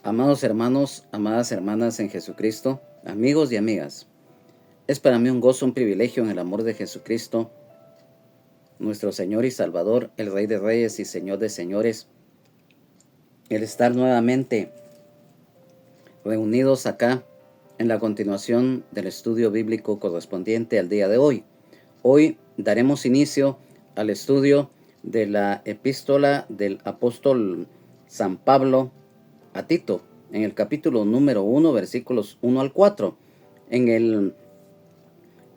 Amados hermanos, amadas hermanas en Jesucristo, amigos y amigas, es para mí un gozo, un privilegio en el amor de Jesucristo, nuestro Señor y Salvador, el Rey de Reyes y Señor de Señores, el estar nuevamente reunidos acá en la continuación del estudio bíblico correspondiente al día de hoy. Hoy daremos inicio al estudio de la epístola del apóstol San Pablo a Tito, en el capítulo número 1, versículos 1 al 4. En el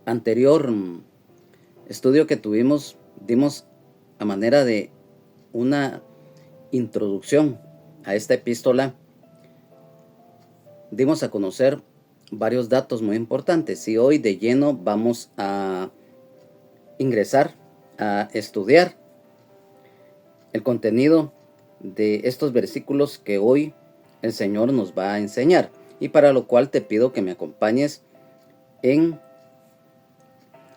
anterior estudio que tuvimos, dimos a manera de una introducción a esta epístola, dimos a conocer varios datos muy importantes y hoy de lleno vamos a ingresar a estudiar el contenido de estos versículos que hoy el Señor nos va a enseñar, y para lo cual te pido que me acompañes en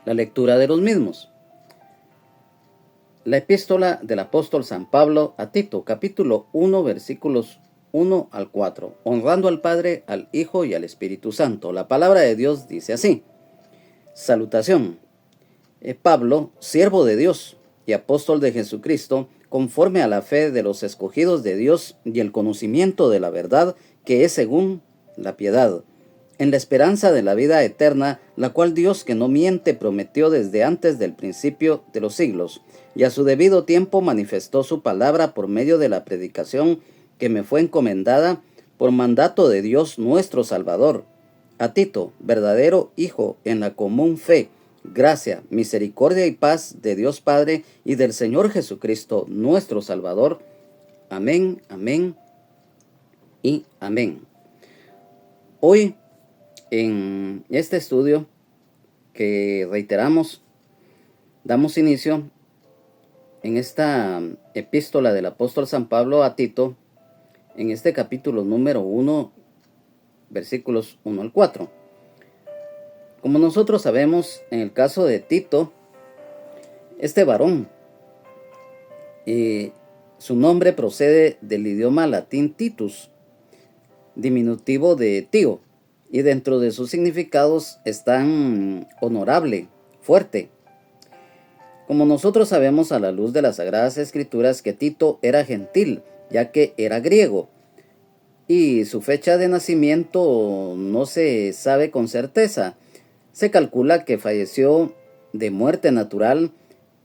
la lectura de los mismos. La epístola del apóstol San Pablo a Tito, capítulo 1, versículos 1 al 4, honrando al Padre, al Hijo y al Espíritu Santo. La palabra de Dios dice así: salutación. Pablo, siervo de Dios y apóstol de Jesucristo, conforme a la fe de los escogidos de Dios y el conocimiento de la verdad que es según la piedad, en la esperanza de la vida eterna, la cual Dios, que no miente, prometió desde antes del principio de los siglos, y a su debido tiempo manifestó su palabra por medio de la predicación que me fue encomendada por mandato de Dios nuestro Salvador. A Tito, verdadero hijo en la común fe, gracia, misericordia y paz de Dios Padre y del Señor Jesucristo, nuestro Salvador. Amén, amén y amén. Hoy, en este estudio que reiteramos, damos inicio en esta epístola del apóstol San Pablo a Tito, en este capítulo número 1, versículos 1 al 4. Como nosotros sabemos, en el caso de Tito, este varón, su nombre procede del idioma latín Titus, diminutivo de tío, y dentro de sus significados están honorable, fuerte. Como nosotros sabemos a la luz de las Sagradas Escrituras que Tito era gentil, ya que era griego, y su fecha de nacimiento no se sabe con certeza. Se calcula que falleció de muerte natural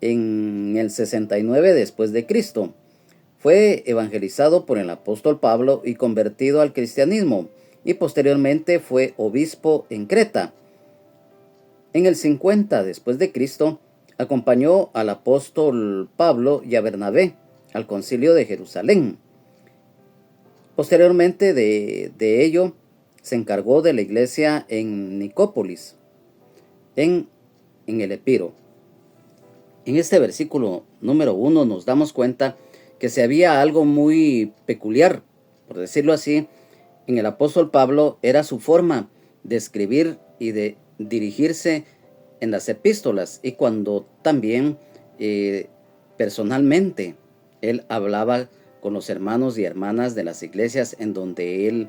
en el 69 después de Cristo. Fue evangelizado por el apóstol Pablo y convertido al cristianismo, y posteriormente fue obispo en Creta. En el 50 después de Cristo acompañó al apóstol Pablo y a Bernabé al concilio de Jerusalén. Posteriormente de ello se encargó de la iglesia en Nicópolis, en el Epiro. En este versículo número 1 nos damos cuenta que se había algo muy peculiar, por decirlo así, en el apóstol Pablo. Era su forma de escribir y de dirigirse en las epístolas, y cuando también personalmente él hablaba con los hermanos y hermanas de las iglesias en donde él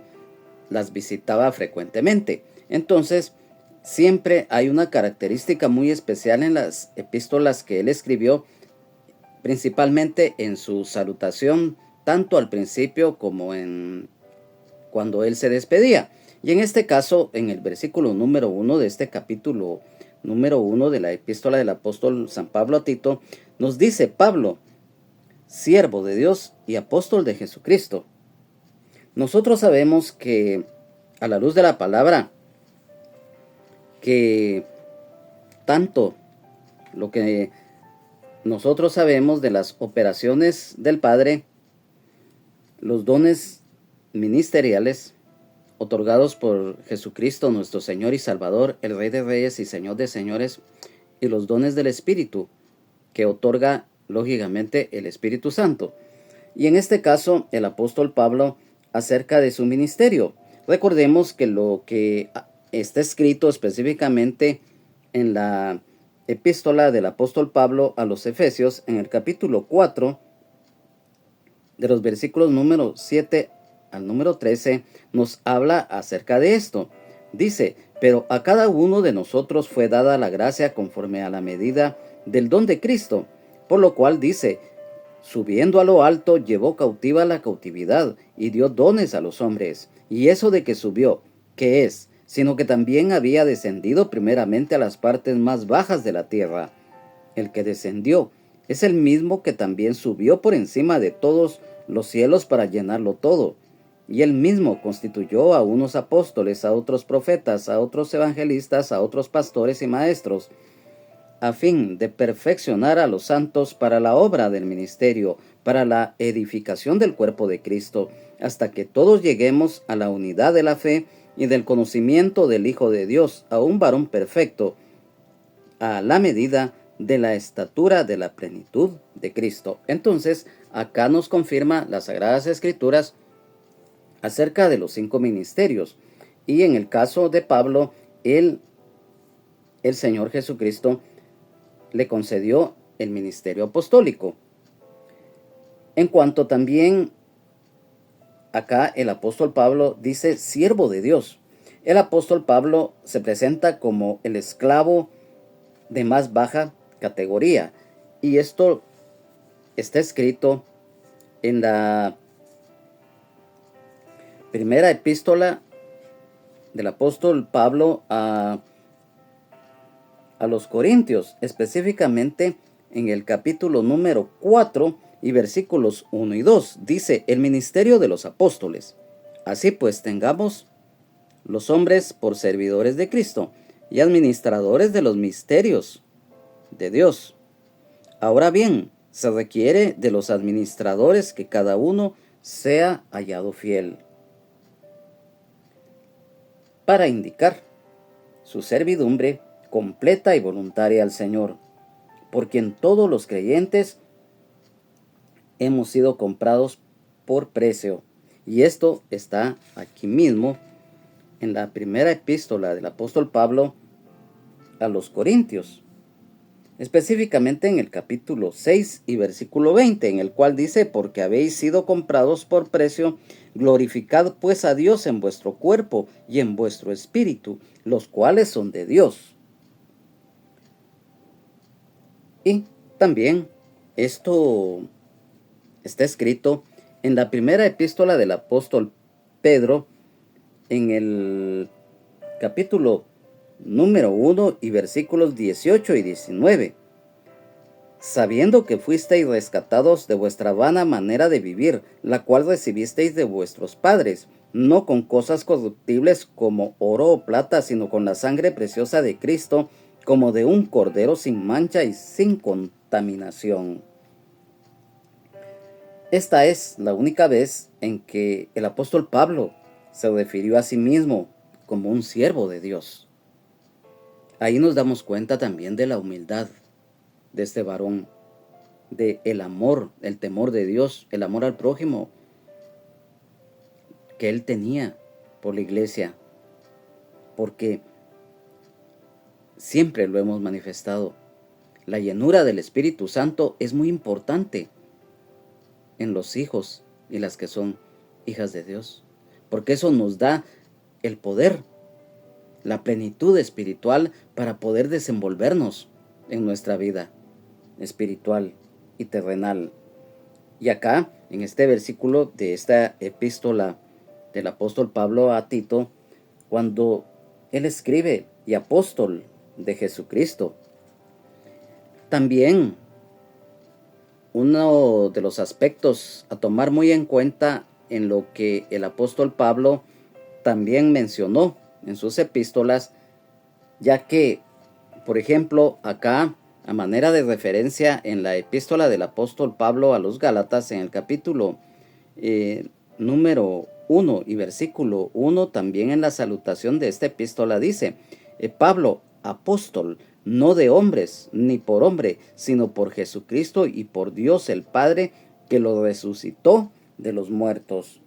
las visitaba frecuentemente. Entonces, siempre hay una característica muy especial en las epístolas que él escribió, principalmente en su salutación, tanto al principio como en cuando él se despedía. Y en este caso, en el versículo número 1 de este capítulo número 1 de la epístola del apóstol San Pablo a Tito, nos dice: Pablo, siervo de Dios y apóstol de Jesucristo. Nosotros sabemos que, a la luz de la palabra, que tanto lo que nosotros sabemos de las operaciones del Padre, los dones ministeriales otorgados por Jesucristo, nuestro Señor y Salvador, el Rey de Reyes y Señor de Señores, y los dones del Espíritu, que otorga lógicamente el Espíritu Santo. Y en este caso, el apóstol Pablo, acerca de su ministerio. Recordemos que lo que está escrito específicamente en la epístola del apóstol Pablo a los Efesios, en el capítulo 4, de los versículos número 7 al número 13 nos habla acerca de esto. Dice, pero a cada uno de nosotros fue dada la gracia conforme a la medida del don de Cristo, por lo cual dice, subiendo a lo alto, llevó cautiva la cautividad y dio dones a los hombres. Y eso de que subió, ¿qué es? Sino que también había descendido primeramente a las partes más bajas de la tierra. El que descendió es el mismo que también subió por encima de todos los cielos para llenarlo todo. Y él mismo constituyó a unos apóstoles, a otros profetas, a otros evangelistas, a otros pastores y maestros, a fin de perfeccionar a los santos para la obra del ministerio, para la edificación del cuerpo de Cristo, hasta que todos lleguemos a la unidad de la fe y del conocimiento del Hijo de Dios, a un varón perfecto, a la medida de la estatura de la plenitud de Cristo. Entonces, acá nos confirma las Sagradas Escrituras acerca de los 5 ministerios. Y en el caso de Pablo, el Señor Jesucristo le concedió el ministerio apostólico. En cuanto también acá el apóstol Pablo dice siervo de Dios. El apóstol Pablo se presenta como el esclavo de más baja categoría. Y esto está escrito en la primera epístola del apóstol Pablo a los Corintios, específicamente en el capítulo número 4 y versículos 1 y 2. Dice, el ministerio de los apóstoles. Así pues, tengamos los hombres por servidores de Cristo y administradores de los misterios de Dios. Ahora bien, se requiere de los administradores que cada uno sea hallado fiel, para indicar su servidumbre completa y voluntaria al Señor, por quien todos los creyentes hemos sido comprados por precio. Y esto está aquí mismo en la primera epístola del apóstol Pablo a los Corintios, específicamente en el capítulo 6 y versículo 20, en el cual dice, porque habéis sido comprados por precio, glorificad pues a Dios en vuestro cuerpo y en vuestro espíritu, los cuales son de Dios. Y también esto está escrito en la primera epístola del apóstol Pedro, en el capítulo número 1 y versículos 18 y 19. Sabiendo que fuisteis rescatados de vuestra vana manera de vivir, la cual recibisteis de vuestros padres, no con cosas corruptibles como oro o plata, sino con la sangre preciosa de Cristo, como de un cordero sin mancha y sin contaminación. Esta es la única vez en que el apóstol Pablo se refirió a sí mismo como un siervo de Dios. Ahí nos damos cuenta también de la humildad de este varón, de el amor, el temor de Dios, el amor al prójimo que él tenía por la iglesia, porque siempre lo hemos manifestado. La llenura del Espíritu Santo es muy importante en los hijos y las que son hijas de Dios, porque eso nos da el poder, la plenitud espiritual para poder desenvolvernos en nuestra vida espiritual y terrenal. Y acá, en este versículo de esta epístola del apóstol Pablo a Tito, cuando él escribe, y apóstol de Jesucristo, también uno de los aspectos a tomar muy en cuenta en lo que el apóstol Pablo también mencionó en sus epístolas, ya que, por ejemplo, acá, a manera de referencia en la epístola del apóstol Pablo a los Gálatas, en el capítulo número 1 y versículo 1, también en la salutación de esta epístola dice, Pablo, apóstol, no de hombres, ni por hombre, sino por Jesucristo y por Dios el Padre, que lo resucitó de los muertos.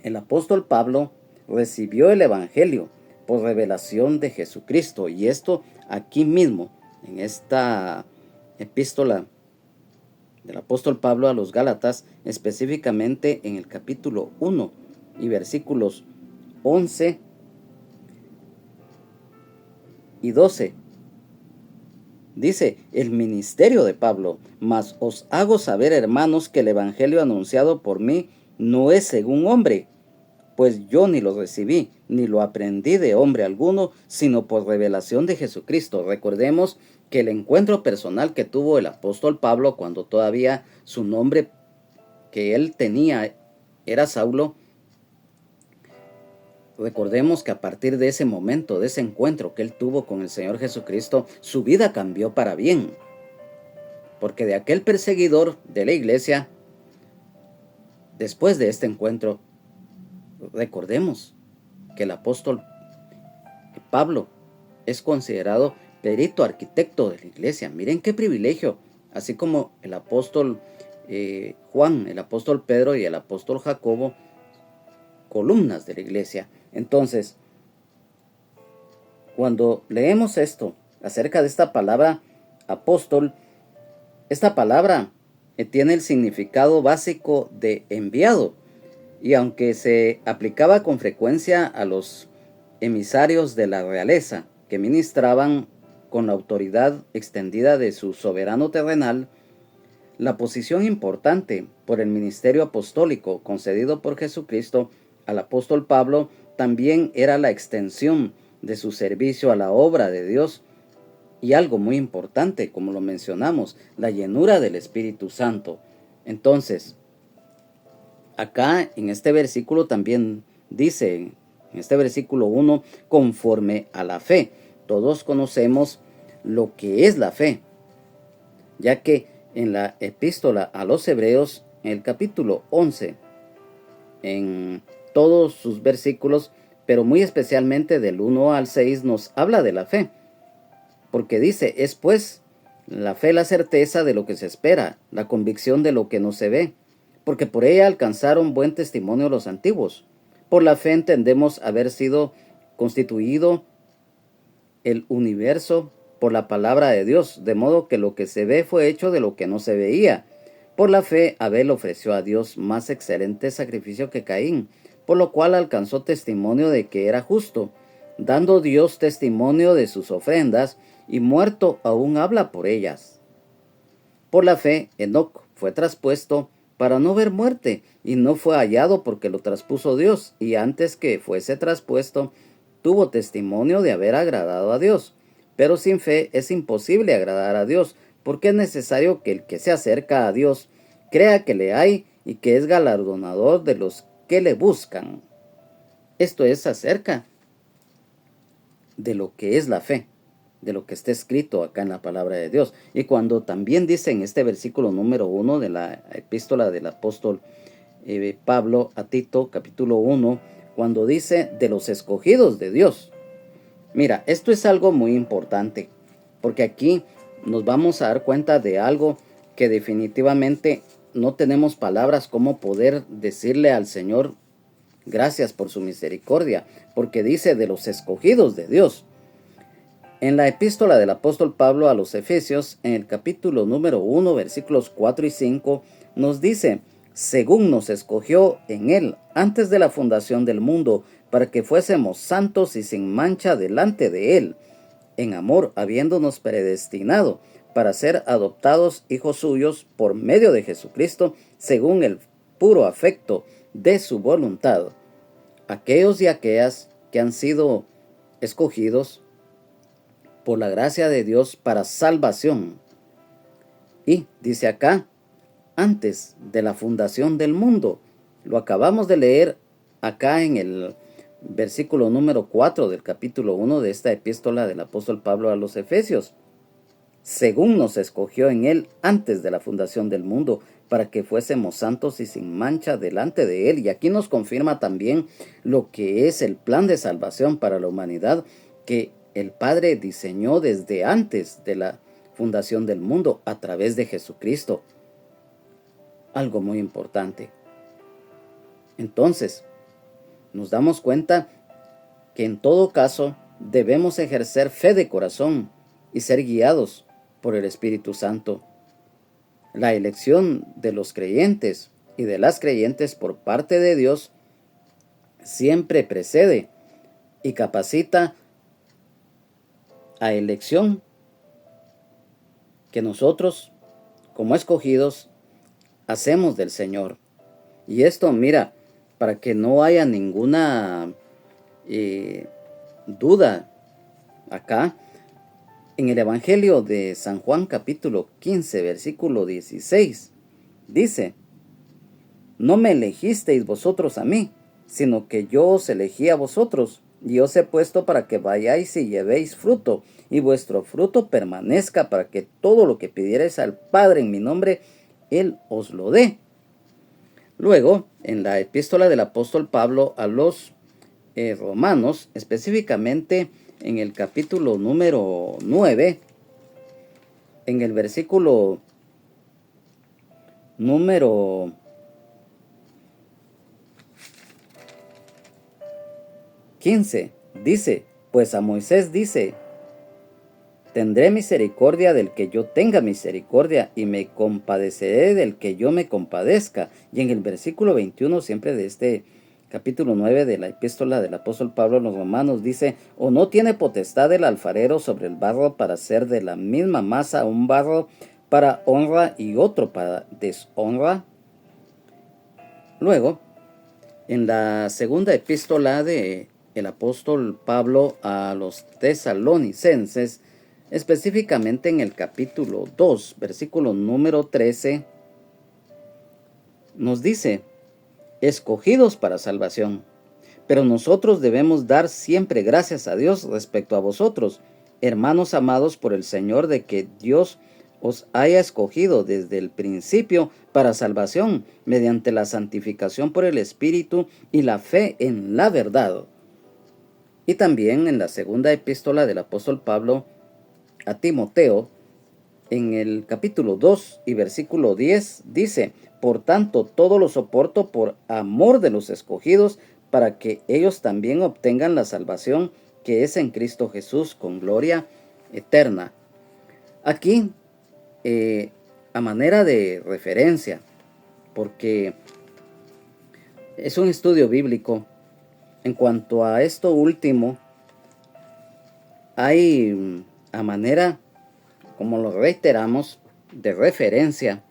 El apóstol Pablo recibió el Evangelio por revelación de Jesucristo, y esto aquí mismo, en esta epístola del apóstol Pablo a los Gálatas, específicamente en el capítulo 1 y versículos 11 y 12. Dice, el ministerio de Pablo, mas os hago saber, hermanos, que el evangelio anunciado por mí no es según hombre, pues yo ni lo recibí, ni lo aprendí de hombre alguno, sino por revelación de Jesucristo. Recordemos que el encuentro personal que tuvo el apóstol Pablo cuando todavía su nombre que él tenía era Saulo, recordemos que a partir de ese momento, de ese encuentro que él tuvo con el Señor Jesucristo, su vida cambió para bien. Porque de aquel perseguidor de la iglesia, después de este encuentro, recordemos que el apóstol Pablo es considerado perito arquitecto de la iglesia. Miren qué privilegio, así como el apóstol Juan, el apóstol Pedro y el apóstol Jacobo, columnas de la iglesia. Entonces, cuando leemos esto acerca de esta palabra apóstol, esta palabra tiene el significado básico de enviado, y aunque se aplicaba con frecuencia a los emisarios de la realeza que ministraban con la autoridad extendida de su soberano terrenal, la posición importante por el ministerio apostólico concedido por Jesucristo al apóstol Pablo también era la extensión de su servicio a la obra de Dios y algo muy importante, como lo mencionamos, la llenura del Espíritu Santo. Entonces, acá en este versículo también dice, en este versículo 1, conforme a la fe. Todos conocemos lo que es la fe, ya que en la epístola a los Hebreos, en el capítulo 11, en todos sus versículos, pero muy especialmente del 1 al 6, nos habla de la fe. Porque dice, es pues la fe la certeza de lo que se espera, la convicción de lo que no se ve, porque por ella alcanzaron buen testimonio los antiguos. Por la fe entendemos haber sido constituido el universo por la palabra de Dios, de modo que lo que se ve fue hecho de lo que no se veía. Por la fe Abel ofreció a Dios más excelente sacrificio que Caín, por lo cual alcanzó testimonio de que era justo, dando Dios testimonio de sus ofrendas, y muerto aún habla por ellas. Por la fe Enoc fue traspuesto para no ver muerte, y no fue hallado porque lo traspuso Dios, y antes que fuese traspuesto, tuvo testimonio de haber agradado a Dios. Pero sin fe es imposible agradar a Dios, porque es necesario que el que se acerca a Dios crea que le hay y que es galardonador de los que le buscan. Esto es acerca de lo que es la fe, de lo que está escrito acá en la palabra de Dios. Y cuando también dice en este versículo número 1 de la epístola del apóstol Pablo a Tito, capítulo 1, cuando dice de los escogidos de Dios. Mira, esto es algo muy importante, porque aquí nos vamos a dar cuenta de algo que definitivamente no tenemos palabras como poder decirle al Señor gracias por su misericordia, porque dice de los escogidos de Dios. En la epístola del apóstol Pablo a los Efesios, en el capítulo número 1, versículos 4 y 5, nos dice, según nos escogió en él antes de la fundación del mundo, para que fuésemos santos y sin mancha delante de él, en amor habiéndonos predestinado para ser adoptados hijos suyos por medio de Jesucristo, según el puro afecto de su voluntad. Aquellos y aquellas que han sido escogidos por la gracia de Dios para salvación. Y dice acá, antes de la fundación del mundo. Lo acabamos de leer acá en el versículo número 4 del capítulo 1 de esta epístola del apóstol Pablo a los Efesios. Según nos escogió en él antes de la fundación del mundo, para que fuésemos santos y sin mancha delante de él. Y aquí nos confirma también lo que es el plan de salvación para la humanidad que el Padre diseñó desde antes de la fundación del mundo a través de Jesucristo. Algo muy importante. Entonces, nos damos cuenta que en todo caso debemos ejercer fe de corazón y ser guiados por el Espíritu Santo. La elección de los creyentes y de las creyentes por parte de Dios siempre precede y capacita a elección que nosotros, como escogidos, hacemos del Señor. Y esto, mira, para que no haya ninguna duda acá, en el Evangelio de San Juan capítulo 15, versículo 16, dice: no me elegisteis vosotros a mí, sino que yo os elegí a vosotros, y os he puesto para que vayáis y llevéis fruto, y vuestro fruto permanezca, para que todo lo que pidierais al Padre en mi nombre, Él os lo dé. Luego, en la epístola del apóstol Pablo a los Romanos, específicamente en el capítulo número 9, en el versículo número 15, dice: pues a Moisés dice: tendré misericordia del que yo tenga misericordia, y me compadeceré del que yo me compadezca. Y en el versículo 21, siempre de este capítulo 9 de la epístola del apóstol Pablo a los Romanos, dice: o no tiene potestad el alfarero sobre el barro para hacer de la misma masa un barro para honra y otro para deshonra. Luego, en la segunda epístola de el apóstol Pablo a los tesalonicenses, específicamente en el capítulo 2, versículo número 13, nos dice: escogidos para salvación. Pero nosotros debemos dar siempre gracias a Dios respecto a vosotros, hermanos amados por el Señor, de que Dios os haya escogido desde el principio para salvación, mediante la santificación por el Espíritu y la fe en la verdad. Y también en la segunda epístola del apóstol Pablo a Timoteo, en el capítulo 2 y versículo 10, dice: por tanto, todo lo soporto por amor de los escogidos, para que ellos también obtengan la salvación que es en Cristo Jesús con gloria eterna. Aquí, a manera de referencia, porque es un estudio bíblico, en cuanto a esto último, hay a manera, como lo reiteramos, de referencia,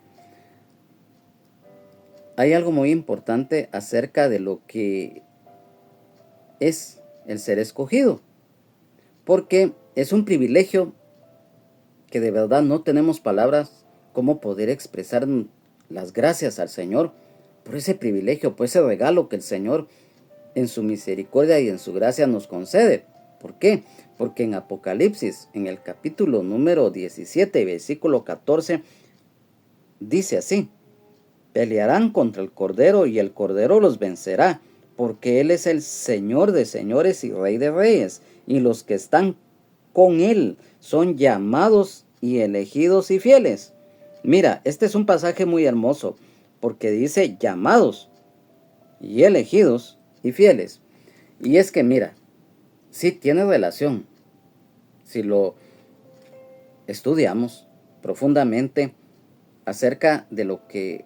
hay algo muy importante acerca de lo que es el ser escogido, porque es un privilegio que de verdad no tenemos palabras cómo poder expresar las gracias al Señor por ese privilegio, por ese regalo que el Señor en su misericordia y en su gracia nos concede. ¿Por qué? Porque en Apocalipsis, en el capítulo número 17, versículo 14, dice así: pelearán contra el Cordero y el Cordero los vencerá, porque Él es el Señor de señores y Rey de reyes, y los que están con Él son llamados y elegidos y fieles. Mira, este es un pasaje muy hermoso, porque dice llamados y elegidos y fieles. Y es que mira, sí tiene relación. Si lo estudiamos profundamente acerca de lo que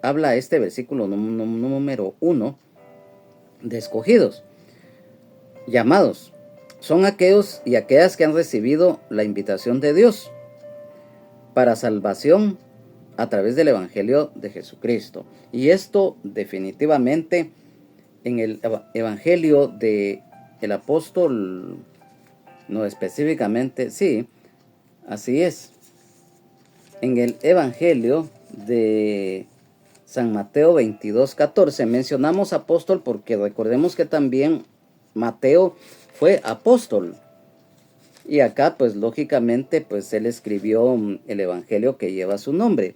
habla este versículo número 1, de escogidos, llamados, son aquellos y aquellas que han recibido la invitación de Dios para salvación a través del Evangelio de Jesucristo. Y esto definitivamente en el Evangelio de el apóstol, no específicamente, sí, así es. En el Evangelio de San Mateo 22:14 mencionamos apóstol porque recordemos que también Mateo fue apóstol. Y acá pues lógicamente pues él escribió el Evangelio que lleva su nombre.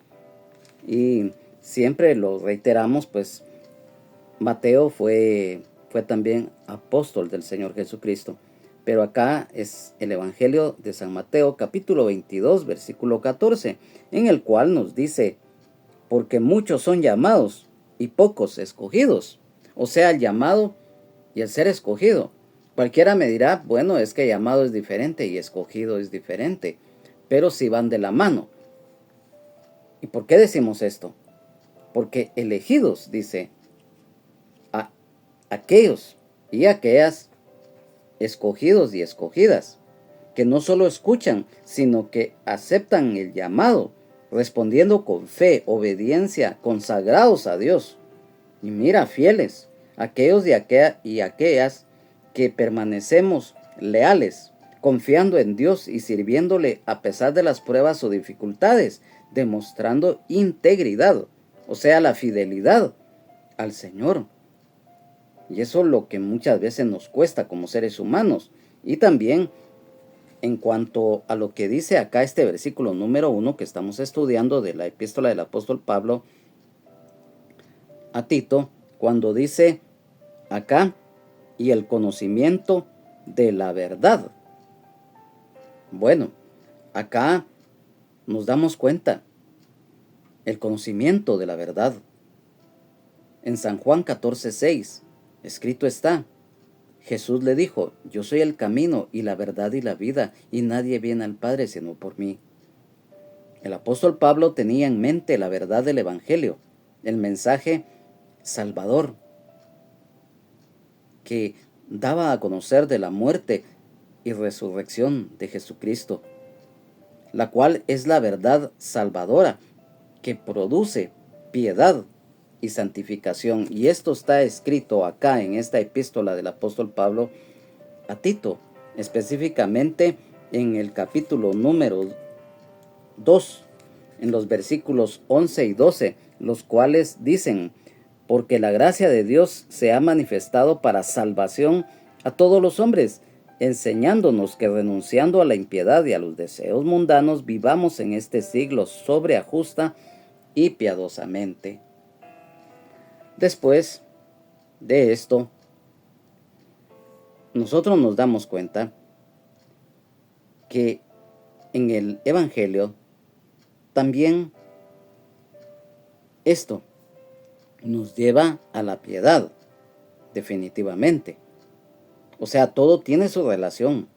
Y siempre lo reiteramos, pues Mateo fue también apóstol del Señor Jesucristo. Pero acá es el Evangelio de San Mateo, capítulo 22, versículo 14, en el cual nos dice: porque muchos son llamados y pocos escogidos. O sea, el llamado y el ser escogido. Cualquiera me dirá, bueno, es que llamado es diferente y escogido es diferente, pero si van de la mano. ¿Y por qué decimos esto? Porque elegidos, dice, a aquellos y aquellas escogidos y escogidas, que no solo escuchan, sino que aceptan el llamado, respondiendo con fe, obediencia, consagrados a Dios. Y mira, fieles, aquellos y aquellas que permanecemos leales, confiando en Dios y sirviéndole a pesar de las pruebas o dificultades, demostrando integridad, o sea, la fidelidad al Señor. Y eso es lo que muchas veces nos cuesta como seres humanos. Y también en cuanto a lo que dice acá este versículo número 1 que estamos estudiando de la epístola del apóstol Pablo a Tito, cuando dice acá, y el conocimiento de la verdad. Bueno, acá nos damos cuenta, el conocimiento de la verdad. En San Juan 14:6, escrito está, Jesús le dijo, yo soy el camino y la verdad y la vida, y nadie viene al Padre sino por mí. El apóstol Pablo tenía en mente la verdad del Evangelio, el mensaje salvador, que daba a conocer de la muerte y resurrección de Jesucristo, la cual es la verdad salvadora que produce piedad y santificación. Y esto está escrito acá en esta epístola del apóstol Pablo a Tito, específicamente en el capítulo número 2, en los versículos 11 y 12, los cuales dicen, porque la gracia de Dios se ha manifestado para salvación a todos los hombres, enseñándonos que renunciando a la impiedad y a los deseos mundanos, vivamos en este siglo sobria, justa y piadosamente. Después de esto, nosotros nos damos cuenta que en el Evangelio también esto nos lleva a la piedad, definitivamente. O sea, todo tiene su relación.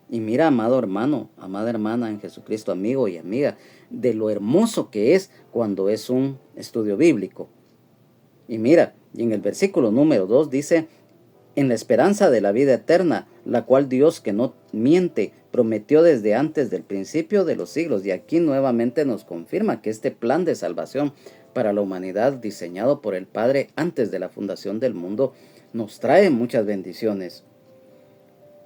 Y mira, amado hermano, amada hermana en Jesucristo, amigo y amiga, de lo hermoso que es cuando es un estudio bíblico. Y mira, y en el versículo número 2 dice, en la esperanza de la vida eterna, la cual Dios que no miente, prometió desde antes del principio de los siglos. Y aquí nuevamente nos confirma que este plan de salvación para la humanidad diseñado por el Padre antes de la fundación del mundo nos trae muchas bendiciones.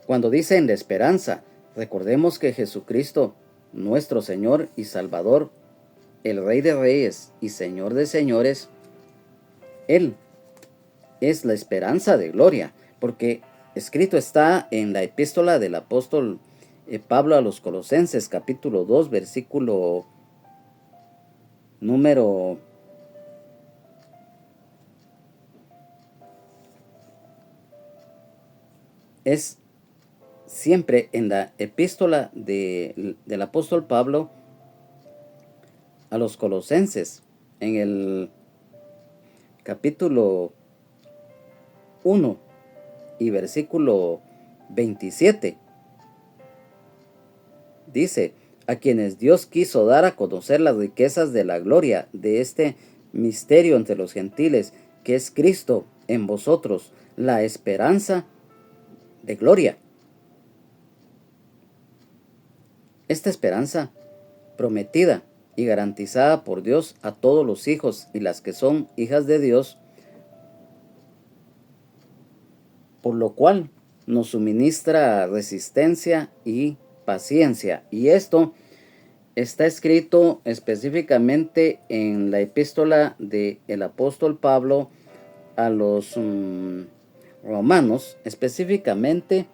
Cuando dice en la esperanza, recordemos que Jesucristo, nuestro Señor y Salvador, el Rey de Reyes y Señor de Señores, Él es la esperanza de gloria, porque escrito está en la epístola del apóstol Pablo a los Colosenses, capítulo 2, versículo número 'es siempre en la epístola del apóstol Pablo a los Colosenses, en el capítulo 1 y versículo 27. Dice, a quienes Dios quiso dar a conocer las riquezas de la gloria de este misterio entre los gentiles, que es Cristo en vosotros, la esperanza de gloria. Esta esperanza prometida y garantizada por Dios a todos los hijos y las que son hijas de Dios, por lo cual nos suministra resistencia y paciencia. Y esto está escrito específicamente en la epístola del apóstol Pablo a los romanos, específicamente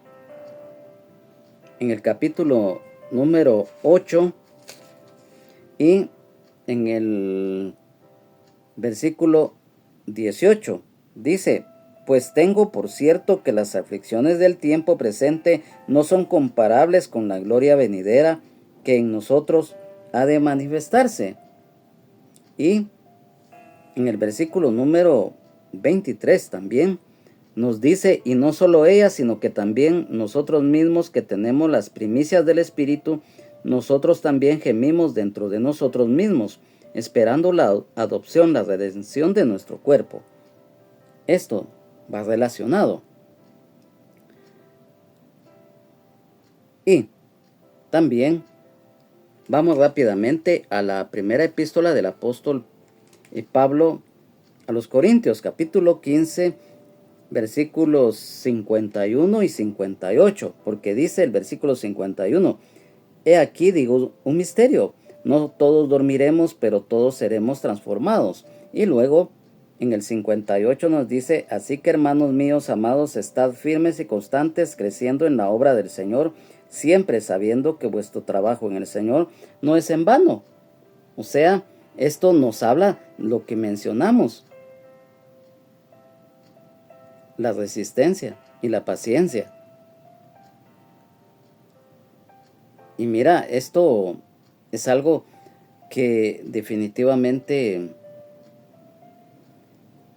en el capítulo número 8 y en el versículo 18 dice, pues tengo por cierto que las aflicciones del tiempo presente no son comparables con la gloria venidera que en nosotros ha de manifestarse. Y en el versículo número 23 también nos dice, y no solo ella, sino que también nosotros mismos que tenemos las primicias del Espíritu, nosotros también gemimos dentro de nosotros mismos, esperando la adopción, la redención de nuestro cuerpo. Esto va relacionado. Y también vamos rápidamente a la primera epístola del apóstol Pablo a los Corintios, capítulo 15, versículos 51 y 58, porque dice el versículo 51, he aquí digo un misterio, no todos dormiremos, pero todos seremos transformados. Y luego en el 58 nos dice, así que hermanos míos amados, estad firmes y constantes, creciendo en la obra del Señor, siempre sabiendo que vuestro trabajo en el Señor no es en vano. O sea, esto nos habla lo que mencionamos, la resistencia y la paciencia. Y mira, esto es algo que definitivamente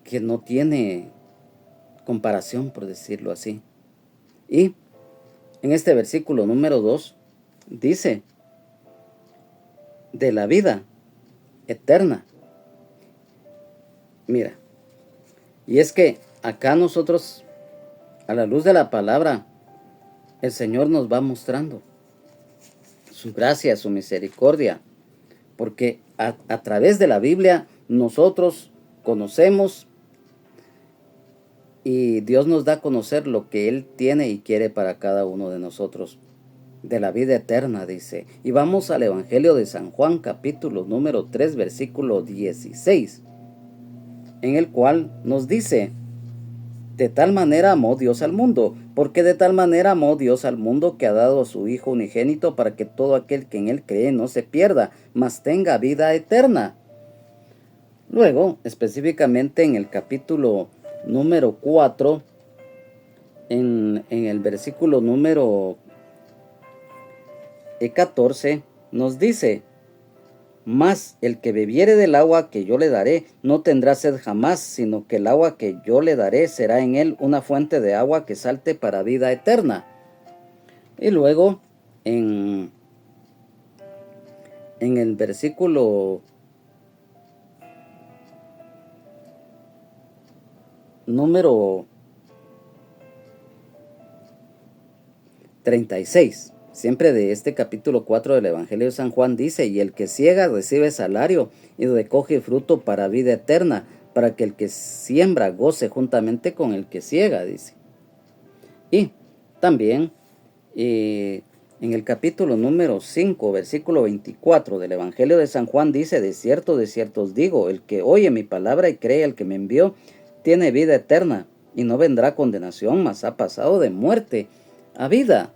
que no tiene comparación, por decirlo así. Y en este versículo número 2 dice de la vida eterna. Mira, y es que acá nosotros, a la luz de la palabra, el Señor nos va mostrando su gracia, su misericordia, porque a través de la Biblia nosotros conocemos y Dios nos da a conocer lo que Él tiene y quiere para cada uno de nosotros, de la vida eterna, dice. Y vamos al Evangelio de San Juan, capítulo número 3, versículo 16, en el cual nos dice, de tal manera amó Dios al mundo, porque de tal manera amó Dios al mundo que ha dado a su Hijo unigénito para que todo aquel que en Él cree no se pierda, mas tenga vida eterna. Luego, específicamente en el capítulo número 4, en el versículo número 14, nos dice, mas el que bebiere del agua que yo le daré no tendrá sed jamás, sino que el agua que yo le daré será en él una fuente de agua que salte para vida eterna. Y luego en el versículo número 36, siempre de este capítulo 4 del Evangelio de San Juan, dice, y el que ciega recibe salario y recoge fruto para vida eterna, para que el que siembra goce juntamente con el que ciega, dice. Y también en el capítulo número 5, versículo 24 del Evangelio de San Juan dice, de cierto os digo, el que oye mi palabra y cree al que me envió, tiene vida eterna, y no vendrá condenación, mas ha pasado de muerte a vida.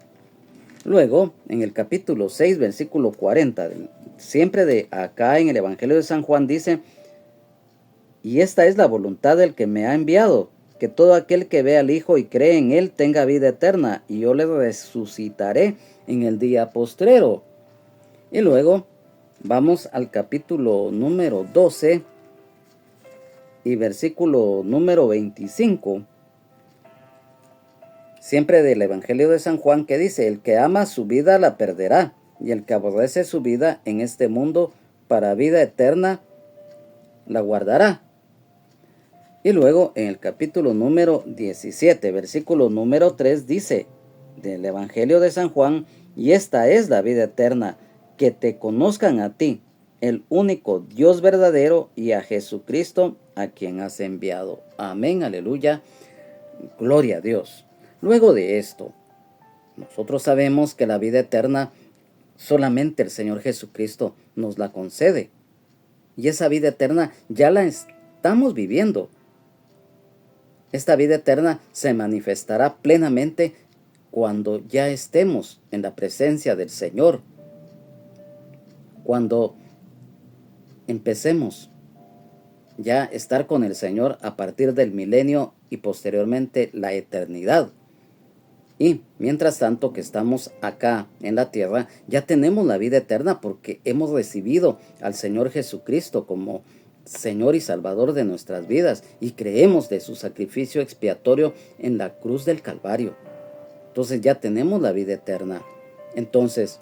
Luego, en el capítulo 6, versículo 40, siempre de acá en el Evangelio de San Juan dice, y esta es la voluntad del que me ha enviado, que todo aquel que ve al Hijo y cree en Él tenga vida eterna, y yo le resucitaré en el día postrero. Y luego vamos al capítulo número 12 y versículo número 25, siempre del Evangelio de San Juan, que dice, el que ama su vida la perderá, y el que aborrece su vida en este mundo para vida eterna la guardará. Y luego en el capítulo número 17, versículo número 3 dice del Evangelio de San Juan, y esta es la vida eterna, que te conozcan a ti, el único Dios verdadero, y a Jesucristo, a quien has enviado. Amén, aleluya, gloria a Dios. Luego de esto, nosotros sabemos que la vida eterna solamente el Señor Jesucristo nos la concede. Y esa vida eterna ya la estamos viviendo. Esta vida eterna se manifestará plenamente cuando ya estemos en la presencia del Señor. Cuando empecemos ya a estar con el Señor a partir del milenio y posteriormente la eternidad. Y mientras tanto que estamos acá en la tierra, ya tenemos la vida eterna porque hemos recibido al Señor Jesucristo como Señor y Salvador de nuestras vidas y creemos de su sacrificio expiatorio en la cruz del Calvario. Entonces ya tenemos la vida eterna. Entonces,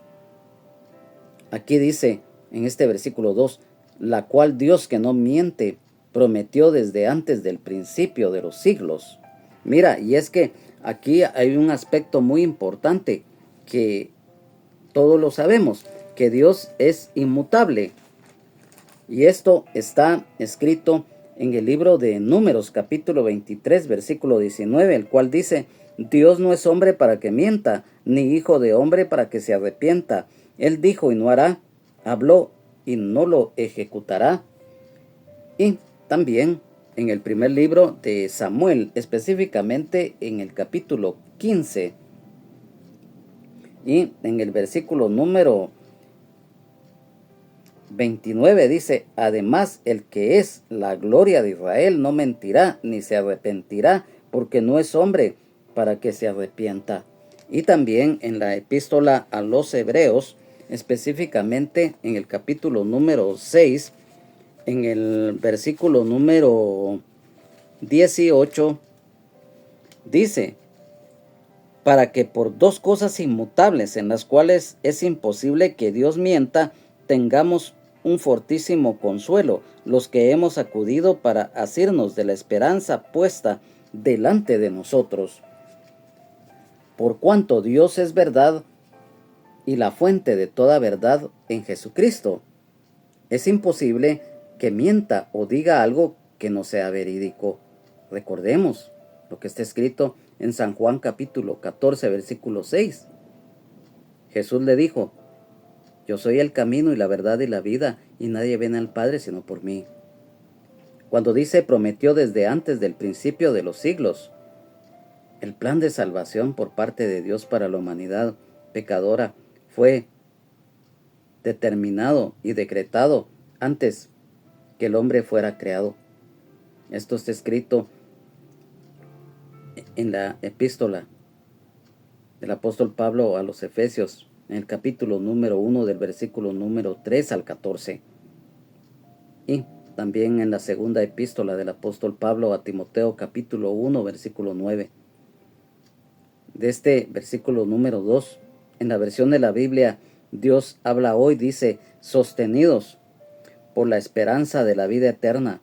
aquí dice en este versículo 2, la cual Dios, que no miente, prometió desde antes del principio de los siglos. Mira, y es que aquí hay un aspecto muy importante que todos lo sabemos, que Dios es inmutable. Y esto está escrito en el libro de Números, capítulo 23, versículo 19, el cual dice: Dios no es hombre para que mienta, ni hijo de hombre para que se arrepienta. Él dijo y no hará, habló y no lo ejecutará. Y también en el primer libro de Samuel, específicamente en el capítulo 15, y en el versículo número 29 dice: además, el que es la gloria de Israel no mentirá ni se arrepentirá, porque no es hombre para que se arrepienta. Y también en la epístola a los Hebreos, específicamente en el capítulo número 6, en el versículo número 18, dice: para que por dos cosas inmutables en las cuales es imposible que Dios mienta, tengamos un fortísimo consuelo, los que hemos acudido para asirnos de la esperanza puesta delante de nosotros. Por cuanto Dios es verdad y la fuente de toda verdad en Jesucristo, es imposible que mienta o diga algo que no sea verídico. Recordemos lo que está escrito en San Juan capítulo 14, versículo 6. Jesús le dijo: yo soy el camino y la verdad y la vida, y nadie viene al Padre sino por mí. Cuando dice prometió desde antes del principio de los siglos, el plan de salvación por parte de Dios para la humanidad pecadora fue determinado y decretado antes que el hombre fuera creado. Esto está escrito en la epístola del apóstol Pablo a los Efesios, en el capítulo número 1 del versículo número 3 al 14. Y también en la segunda epístola del apóstol Pablo a Timoteo, capítulo 1, versículo 9. De este versículo número 2, en la versión de la Biblia Dios habla hoy, dice: sostenidos por la esperanza de la vida eterna,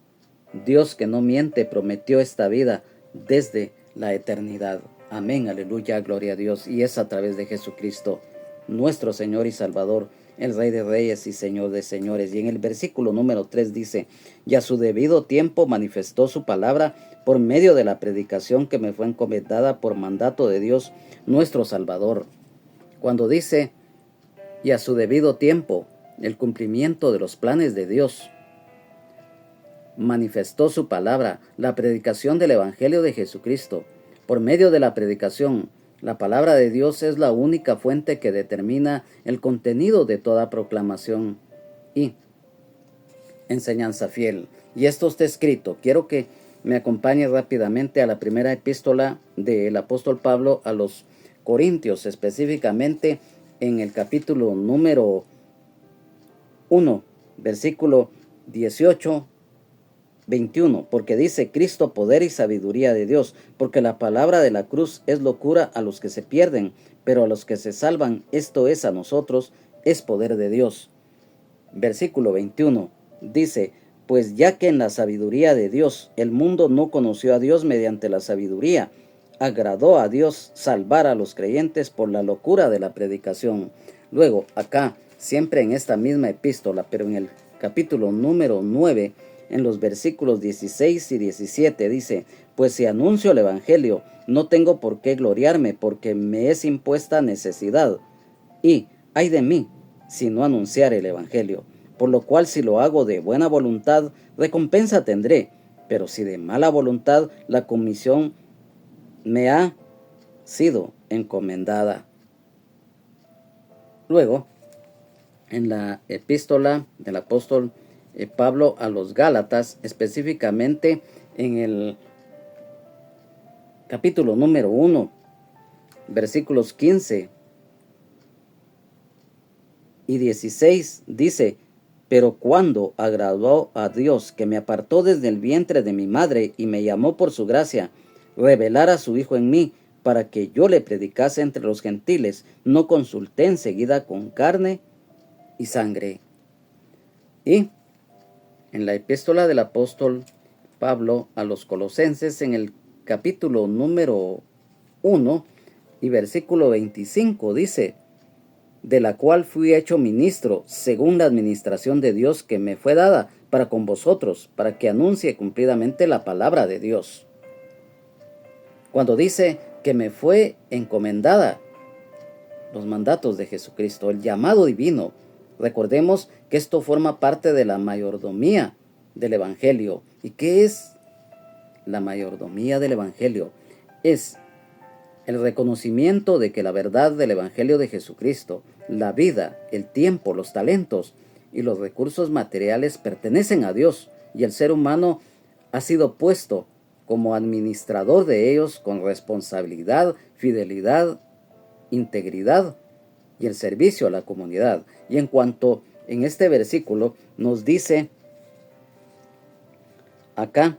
Dios, que no miente, prometió esta vida desde la eternidad. Amén, aleluya, gloria a Dios. Y es a través de Jesucristo, nuestro Señor y Salvador, el Rey de Reyes y Señor de Señores. Y en el versículo número 3 dice: y a su debido tiempo manifestó su palabra por medio de la predicación que me fue encomendada por mandato de Dios nuestro Salvador. Cuando dice y a su debido tiempo, el cumplimiento de los planes de Dios, manifestó su palabra, la predicación del Evangelio de Jesucristo. Por medio de la predicación, la palabra de Dios es la única fuente que determina el contenido de toda proclamación y enseñanza fiel. Y esto está escrito. Quiero que me acompañe rápidamente a la primera epístola del apóstol Pablo a los Corintios, específicamente en el capítulo número 1, versículo 18, 21, porque dice: Cristo, poder y sabiduría de Dios, porque la palabra de la cruz es locura a los que se pierden, pero a los que se salvan, esto es a nosotros, es poder de Dios. Versículo 21, dice: pues ya que en la sabiduría de Dios el mundo no conoció a Dios mediante la sabiduría, agradó a Dios salvar a los creyentes por la locura de la predicación. Luego, acá, siempre en esta misma epístola, pero en el capítulo número 9, en los versículos 16 y 17, dice: pues si anuncio el Evangelio, no tengo por qué gloriarme, porque me es impuesta necesidad. Y ay de mí, si no anunciar el Evangelio. Por lo cual, si lo hago de buena voluntad, recompensa tendré. Pero si de mala voluntad, la comisión me ha sido encomendada. Luego, en la epístola del apóstol Pablo a los Gálatas, específicamente en el capítulo número 1, versículos 15 y 16, dice: pero cuando agradó a Dios, que me apartó desde el vientre de mi madre y me llamó por su gracia, revelar a su Hijo en mí, para que yo le predicase entre los gentiles, no consulté enseguida con carne y sangre. Y En la epístola del apóstol Pablo a los Colosenses, en el capítulo número 1 y versículo 25, dice: de la cual fui hecho ministro, según la administración de Dios que me fue dada para con vosotros, para que anuncie cumplidamente la palabra de Dios. Cuando dice que me fue encomendada, los mandatos de Jesucristo, el llamado divino, recordemos que esto forma parte de la mayordomía del Evangelio. ¿Y qué es la mayordomía del Evangelio? Es el reconocimiento de que la verdad del Evangelio de Jesucristo, la vida, el tiempo, los talentos y los recursos materiales pertenecen a Dios, y el ser humano ha sido puesto como administrador de ellos con responsabilidad, fidelidad, integridad y el servicio a la comunidad. Y en cuanto en este versículo nos dice acá,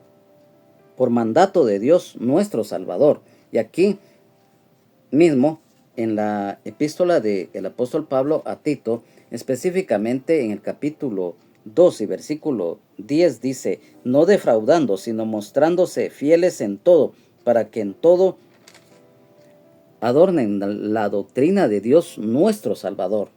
por mandato de Dios nuestro Salvador. Y aquí mismo, en la epístola del apóstol Pablo a Tito, específicamente en el capítulo 2 y versículo 10 dice: no defraudando, sino mostrándose fieles en todo, para que en todo adornen la doctrina de Dios nuestro Salvador.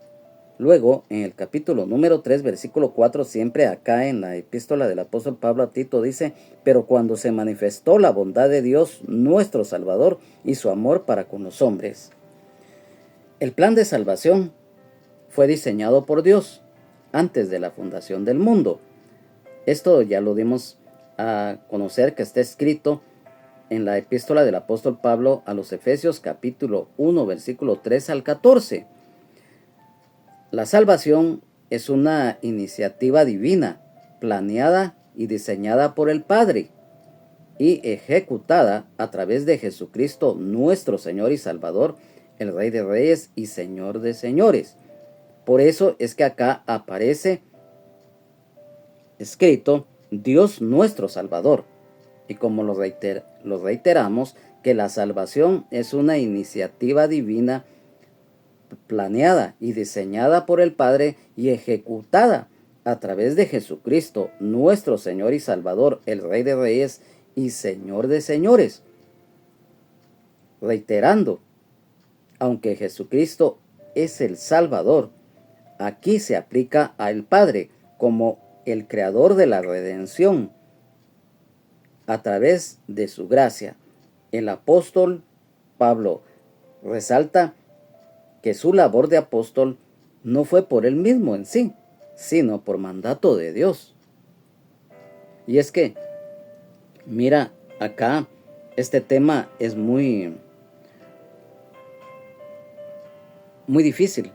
Luego, en el capítulo número 3, versículo 4, siempre acá en la epístola del apóstol Pablo a Tito dice: pero cuando se manifestó la bondad de Dios nuestro Salvador y su amor para con los hombres. El plan de salvación fue diseñado por Dios antes de la fundación del mundo. Esto ya lo dimos a conocer, que está escrito en la epístola del apóstol Pablo a los Efesios capítulo 1, versículo 3 al 14. La salvación es una iniciativa divina, planeada y diseñada por el Padre y ejecutada a través de Jesucristo nuestro Señor y Salvador, el Rey de Reyes y Señor de Señores. Por eso es que acá aparece escrito Dios nuestro Salvador. Y como lo reiteramos, que la salvación es una iniciativa divina planeada y diseñada por el Padre y ejecutada a través de Jesucristo, nuestro Señor y Salvador, el Rey de Reyes y Señor de Señores. Reiterando, aunque Jesucristo es el Salvador, aquí se aplica al Padre como el creador de la redención a través de su gracia. El apóstol Pablo resalta que su labor de apóstol no fue por él mismo en sí, sino por mandato de Dios. Y es que, mira, acá este tema es muy difícil,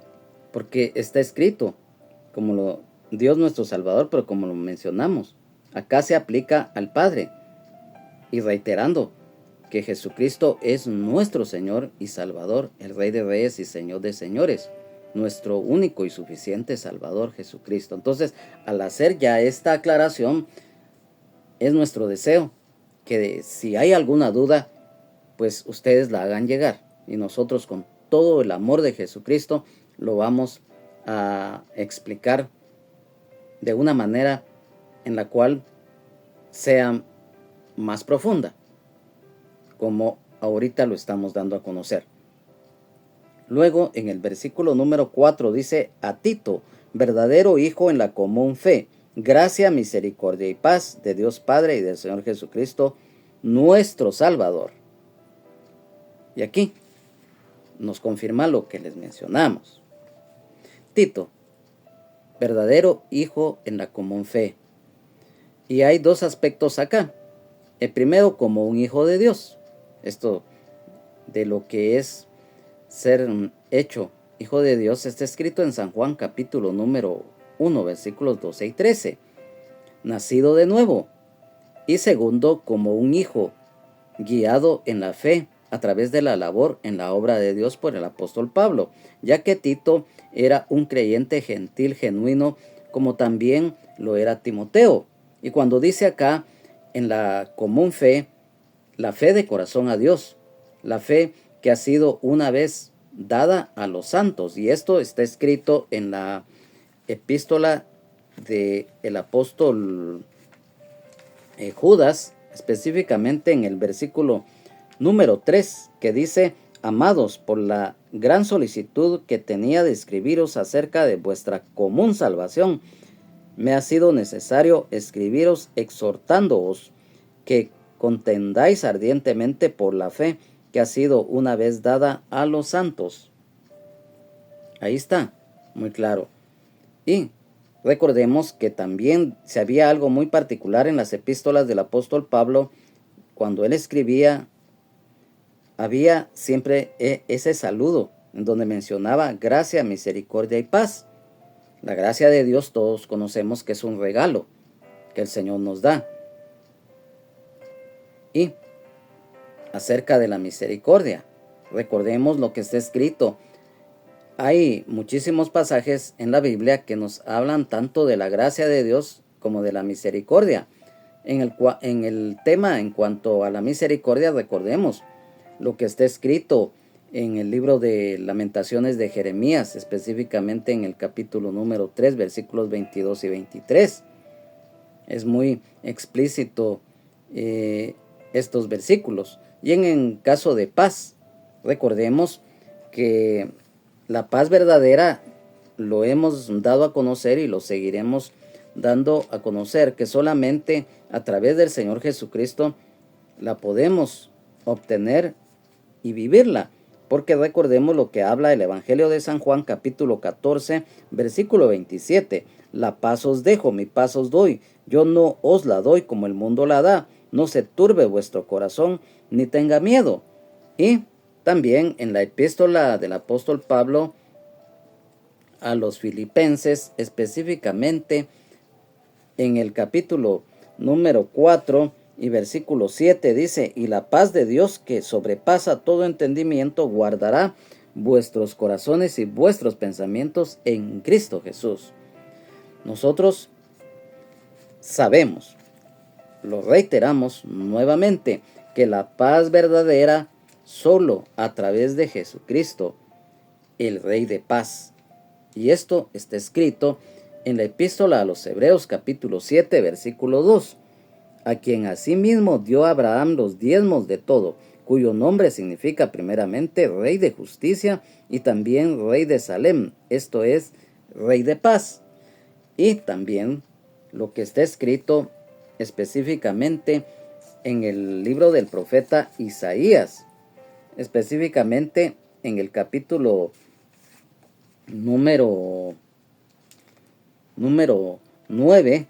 porque está escrito como Dios nuestro Salvador, pero como lo mencionamos, acá se aplica al Padre, y reiterando que Jesucristo es nuestro Señor y Salvador, el Rey de Reyes y Señor de Señores, nuestro único y suficiente Salvador Jesucristo. Entonces, al hacer ya esta aclaración, es nuestro deseo que si hay alguna duda, pues ustedes la hagan llegar, y nosotros con todo el amor de Jesucristo lo vamos a explicar de una manera en la cual sea más profunda, como ahorita lo estamos dando a conocer. Luego, en el versículo número 4 dice: a Tito, verdadero hijo en la común fe, gracia, misericordia y paz de Dios Padre y del Señor Jesucristo, nuestro Salvador. Y aquí nos confirma lo que les mencionamos. Tito, verdadero hijo en la común fe. Y hay dos aspectos acá. El primero, como un hijo de Dios. Esto de lo que es ser hecho hijo de Dios está escrito en San Juan capítulo número 1, versículos 12 y 13. Nacido de nuevo. Y segundo, como un hijo, guiado en la fe a través de la labor en la obra de Dios por el apóstol Pablo, ya que Tito era un creyente gentil genuino, como también lo era Timoteo. Y cuando dice acá, en la común fe, la fe de corazón a Dios, la fe que ha sido una vez dada a los santos. Y esto está escrito en la epístola de el apóstol Judas, específicamente en el versículo número 3, que dice: amados, por la gran solicitud que tenía de escribiros acerca de vuestra común salvación, me ha sido necesario escribiros exhortándoos que contendáis ardientemente por la fe que ha sido una vez dada a los santos. Ahí está, muy claro. Y recordemos que también se había algo muy particular en las epístolas del apóstol Pablo. Cuando él escribía, había siempre ese saludo en donde mencionaba gracia, misericordia y paz. La gracia de Dios todos conocemos que es un regalo que el Señor nos da. Y acerca de la misericordia, recordemos lo que está escrito. Hay muchísimos pasajes en la Biblia que nos hablan tanto de la gracia de Dios como de la misericordia. En el tema en cuanto a la misericordia, recordemos lo que está escrito en el libro de Lamentaciones de Jeremías, específicamente en el capítulo número 3, versículos 22 y 23. Es muy explícito estos versículos. Y en caso de paz, recordemos que la paz verdadera lo hemos dado a conocer y lo seguiremos dando a conocer, que solamente a través del Señor Jesucristo la podemos obtener y vivirla. Porque recordemos lo que habla el Evangelio de San Juan, capítulo 14, versículo 27. La paz os dejo, mi paz os doy. Yo no os la doy como el mundo la da. No se turbe vuestro corazón, ni tenga miedo. Y también en la epístola del apóstol Pablo a los filipenses, específicamente en el capítulo número 4 y versículo 7, dice: y la paz de Dios, que sobrepasa todo entendimiento, guardará vuestros corazones y vuestros pensamientos en Cristo Jesús. Nosotros sabemos, lo reiteramos nuevamente, que la paz verdadera solo a través de Jesucristo, el Rey de paz. Y esto está escrito en la epístola a los Hebreos capítulo 7, versículo 2. A quien asimismo dio a Abraham los diezmos de todo, cuyo nombre significa primeramente Rey de justicia y también Rey de Salem, esto es, Rey de paz. Y también lo que está escrito específicamente en el libro del profeta Isaías, específicamente en el capítulo número 9,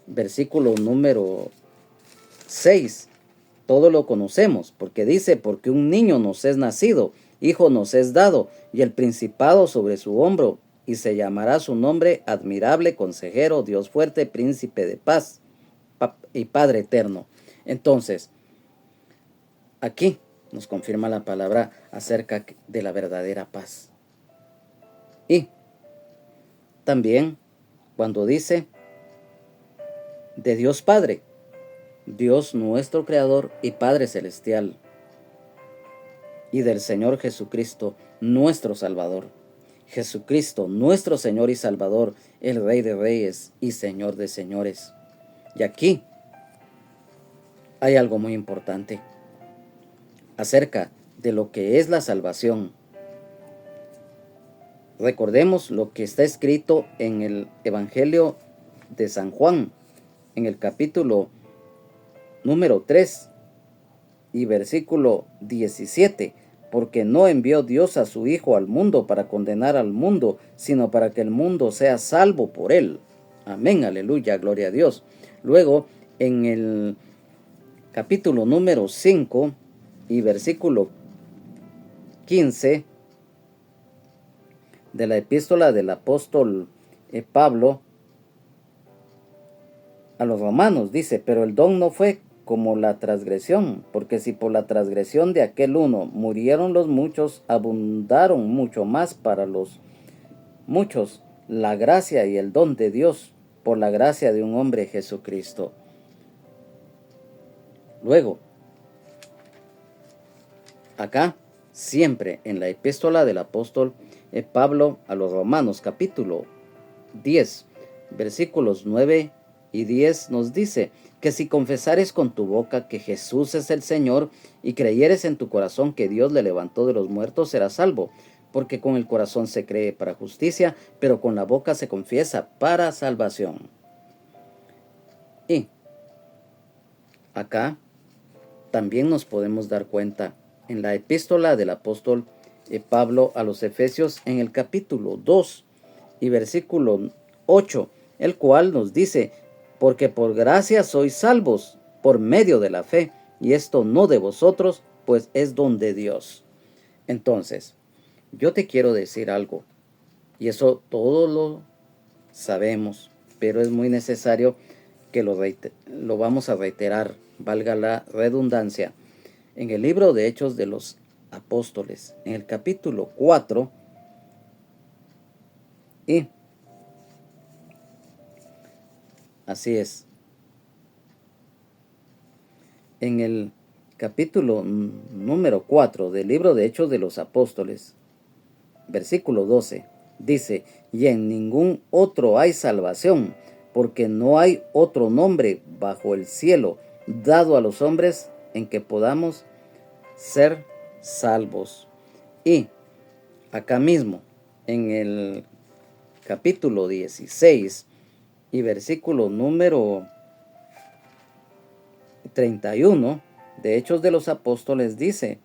versículo número 6. Todo lo conocemos, porque dice: porque un niño nos es nacido, hijo nos es dado, y el principado sobre su hombro, y se llamará su nombre Admirable, Consejero, Dios fuerte, Príncipe de paz y Padre eterno. Entonces, aquí nos confirma la palabra acerca de la verdadera paz. Y también cuando dice de Dios Padre, Dios nuestro Creador y Padre Celestial, y del Señor Jesucristo, nuestro Salvador. Jesucristo, nuestro Señor y Salvador, el Rey de Reyes y Señor de Señores. Y aquí hay algo muy importante acerca de lo que es la salvación. Recordemos lo que está escrito en el Evangelio de San Juan, en el capítulo número 3 y versículo 17. Porque no envió Dios a su Hijo al mundo para condenar al mundo, sino para que el mundo sea salvo por él. Amén, aleluya, gloria a Dios. Luego, en el capítulo número 5 y versículo 15 de la epístola del apóstol Pablo a los romanos, dice: pero el don no fue como la transgresión, porque si por la transgresión de aquel uno murieron los muchos, abundaron mucho más para los muchos la gracia y el don de Dios por la gracia de un hombre, Jesucristo. Luego, acá, siempre en la epístola del apóstol Pablo a los romanos, capítulo 10, versículos 9 y 10 nos dice que si confesares con tu boca que Jesús es el Señor y creyeres en tu corazón que Dios le levantó de los muertos, serás salvo. Porque con el corazón se cree para justicia, pero con la boca se confiesa para salvación. Y acá también nos podemos dar cuenta en la epístola del apóstol Pablo a los Efesios en el capítulo 2 y versículo 8, el cual nos dice: porque por gracia sois salvos por medio de la fe, y esto no de vosotros, pues es don de Dios. Entonces, yo te quiero decir algo, y eso todos lo sabemos, pero es muy necesario que lo vamos a reiterar, valga la redundancia. En el libro de Hechos de los Apóstoles, en el capítulo 4, y así es, en el capítulo número 4 del libro de Hechos de los Apóstoles, versículo 12, dice: y en ningún otro hay salvación, porque no hay otro nombre bajo el cielo dado a los hombres en que podamos ser salvos. Y acá mismo, en el capítulo 16 y versículo número 31 de Hechos de los Apóstoles dice: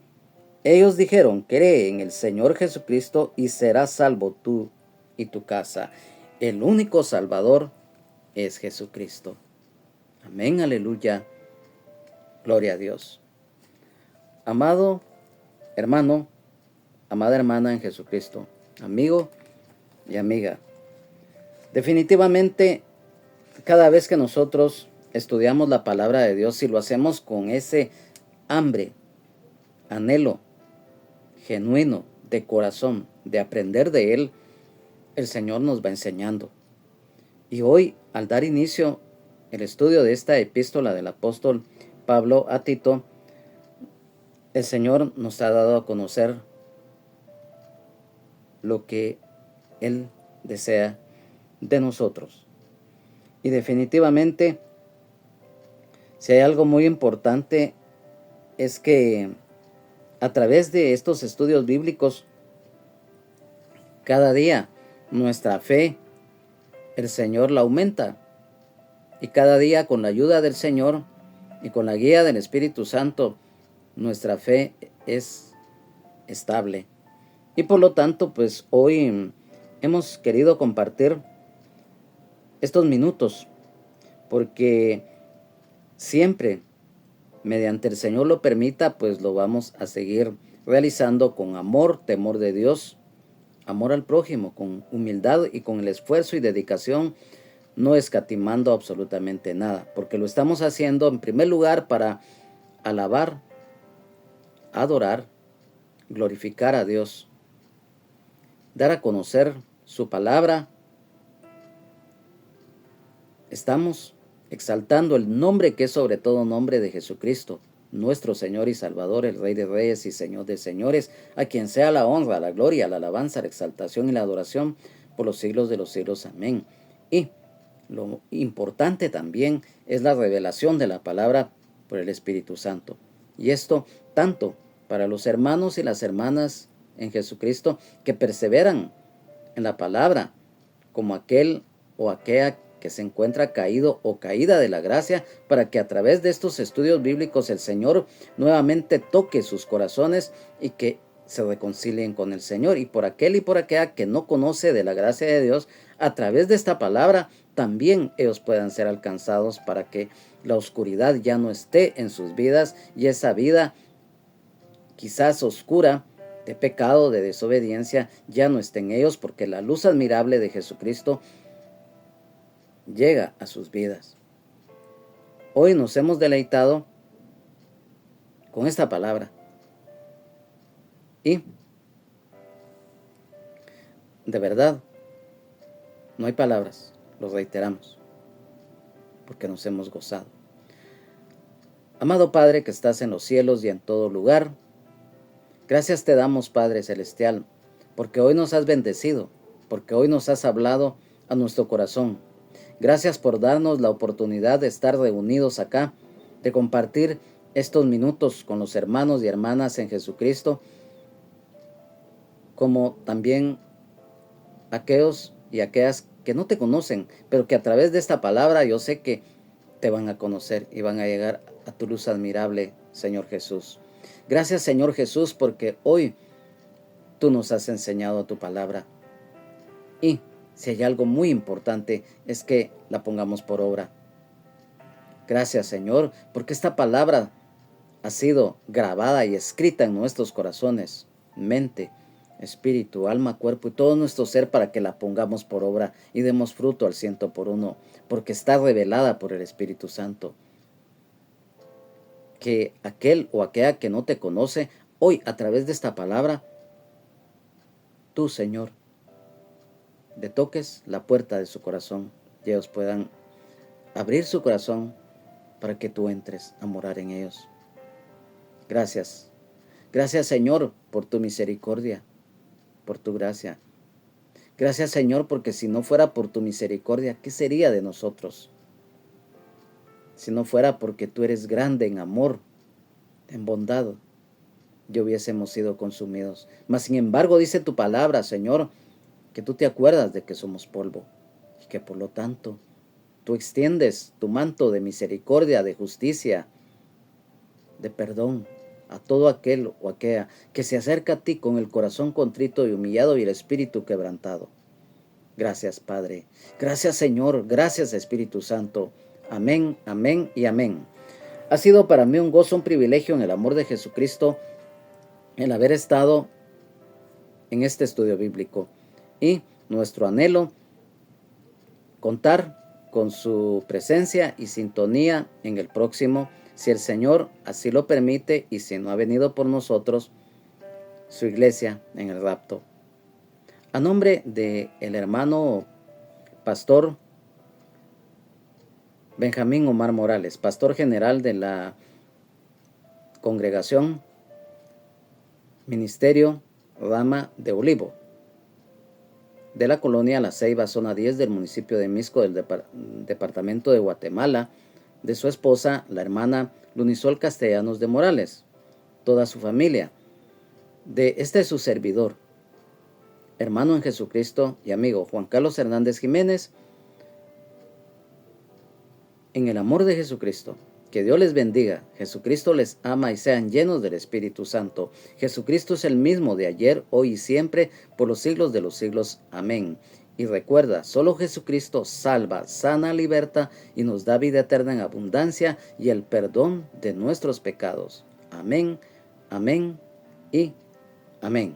ellos dijeron: cree en el Señor Jesucristo y serás salvo tú y tu casa. El único Salvador es Jesucristo. Amén, aleluya, gloria a Dios. Amado hermano, amada hermana en Jesucristo, amigo y amiga, definitivamente cada vez que nosotros estudiamos la palabra de Dios y lo hacemos con ese hambre, anhelo genuino de corazón de aprender de Él, el Señor nos va enseñando. Y hoy, al dar inicio el estudio de esta epístola del apóstol Pablo a Tito, el Señor nos ha dado a conocer lo que Él desea de nosotros. Y definitivamente, si hay algo muy importante, es que a través de estos estudios bíblicos, cada día nuestra fe, el Señor la aumenta. Y cada día, con la ayuda del Señor y con la guía del Espíritu Santo, nuestra fe es estable. Y por lo tanto, pues hoy hemos querido compartir estos minutos, porque siempre, mediante el Señor lo permita, pues lo vamos a seguir realizando con amor, temor de Dios, amor al prójimo, con humildad y con el esfuerzo y dedicación, no escatimando absolutamente nada, porque lo estamos haciendo en primer lugar para alabar, adorar, glorificar a Dios, dar a conocer su palabra. Estamos exaltando el nombre que es sobre todo nombre de Jesucristo, nuestro Señor y Salvador, el Rey de Reyes y Señor de Señores, a quien sea la honra, la gloria, la alabanza, la exaltación y la adoración por los siglos de los siglos. Amén. Y lo importante también es la revelación de la palabra por el Espíritu Santo. Y esto tanto para los hermanos y las hermanas en Jesucristo que perseveran en la palabra, como aquel o aquella que se encuentra caído o caída de la gracia, para que a través de estos estudios bíblicos el Señor nuevamente toque sus corazones y que se reconcilien con el Señor. Y por aquel y por aquella que no conoce de la gracia de Dios, a través de esta palabra también ellos puedan ser alcanzados, para que la oscuridad ya no esté en sus vidas y esa vida quizás oscura de pecado, de desobediencia, ya no esté en ellos, porque la luz admirable de Jesucristo llega a sus vidas. Hoy nos hemos deleitado con esta palabra y de verdad no hay palabras, lo reiteramos, porque nos hemos gozado. Amado Padre que estás en los cielos y en todo lugar, gracias te damos, Padre Celestial, porque hoy nos has bendecido, porque hoy nos has hablado a nuestro corazón. Gracias por darnos la oportunidad de estar reunidos acá, de compartir estos minutos con los hermanos y hermanas en Jesucristo, como también aquellos y aquellas que no te conocen, pero que a través de esta palabra yo sé que te van a conocer y van a llegar a tu luz admirable, Señor Jesús. Gracias, Señor Jesús, porque hoy tú nos has enseñado tu palabra. Y si hay algo muy importante es que la pongamos por obra. Gracias, Señor, porque esta palabra ha sido grabada y escrita en nuestros corazones, mente, espíritu, alma, cuerpo y todo nuestro ser para que la pongamos por obra y demos fruto al 100%, porque está revelada por el Espíritu Santo. Que aquel o aquella que no te conoce, hoy a través de esta palabra, tú, Señor, le toques la puerta de su corazón y ellos puedan abrir su corazón para que tú entres a morar en ellos. Gracias. Gracias, Señor, por tu misericordia, por tu gracia. Gracias, Señor, porque si no fuera por tu misericordia, ¿qué sería de nosotros? Si no fuera porque tú eres grande en amor, en bondad, ya hubiésemos sido consumidos. Mas, sin embargo, dice tu palabra, Señor, que tú te acuerdas de que somos polvo y que por lo tanto tú extiendes tu manto de misericordia, de justicia, de perdón a todo aquel o aquella que se acerca a ti con el corazón contrito y humillado y el espíritu quebrantado. Gracias, Padre. Gracias, Señor. Gracias, Espíritu Santo. Amén, amén y amén. Ha sido para mí un gozo, un privilegio en el amor de Jesucristo el haber estado en este estudio bíblico y nuestro anhelo contar con su presencia y sintonía en el próximo, si el Señor así lo permite y si no ha venido por nosotros, su iglesia en el rapto. A nombre del hermano pastor Benjamín Omar Morales, pastor general de la congregación Ministerio Rama de Olivo, de la colonia La Ceiba, zona 10 del municipio de Misco, del departamento de Guatemala, de su esposa, la hermana Lunisol Castellanos de Morales, toda su familia, de este su servidor, hermano en Jesucristo y amigo Juan Carlos Hernández Jiménez, en el amor de Jesucristo. Que Dios les bendiga, Jesucristo les ama y sean llenos del Espíritu Santo. Jesucristo es el mismo de ayer, hoy y siempre, por los siglos de los siglos. Amén. Y recuerda, solo Jesucristo salva, sana, liberta y nos da vida eterna en abundancia y el perdón de nuestros pecados. Amén, amén y amén.